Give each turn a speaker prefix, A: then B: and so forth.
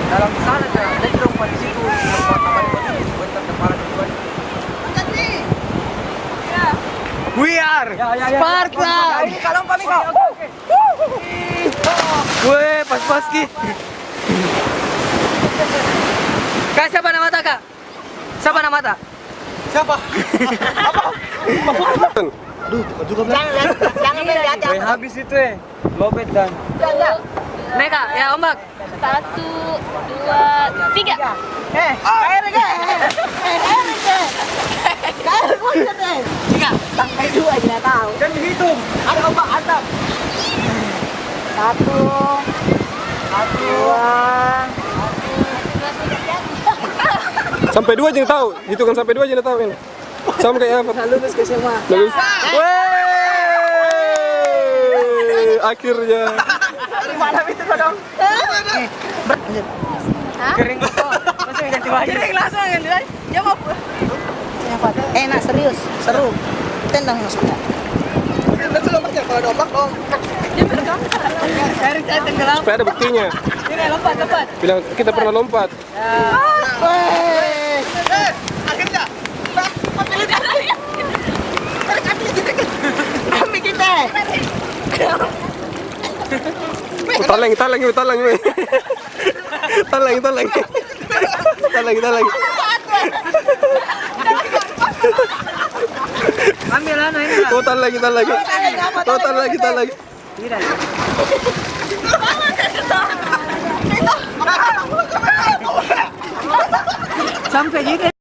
A: Dalam sana na, dito pa di situ, magpataman ko din, sebentar na para duluan.
B: We are Sparta!
A: Ini kalau kami kau.
B: Weh, pas-pas ki. Kak, siapa nama tak, Kak? Siapa nama tak?
A: Siapa?
C: Jangan lihat ya.
A: Habis itu lobet dan.
B: Nih, Kak, ya ombak.
C: 1, 2, 3.
A: Air ke?
C: Sampai 2 tidak tahu.
A: Dan dihitung. Ada ombak antap.
C: 1, 2.
D: Sampai 2 aja yang tahu. Hitungan sampai 2 aja yang tahu ini. Sama kayak apa?
A: Lulus ke semua.
D: Lulus. Wey! Akhirnya.
A: Malam itu dong. Kering kok. Langsung ganti baju. Kering langsung ganti baju. Jawab.
C: Enak serius, seru. Tendang yang sudah.
A: Betul lompatnya kalau ada ombak om. Cari tenggelam.
D: Supaya ada buktinya.
A: Ini lompat.
D: Bilang kita pernah lompat.
A: Akhirnya.
C: Kami kita.
D: Talang. Talang.
A: Ambil ano ini.
D: Total lagi.
A: Tidak. Sampai gitu.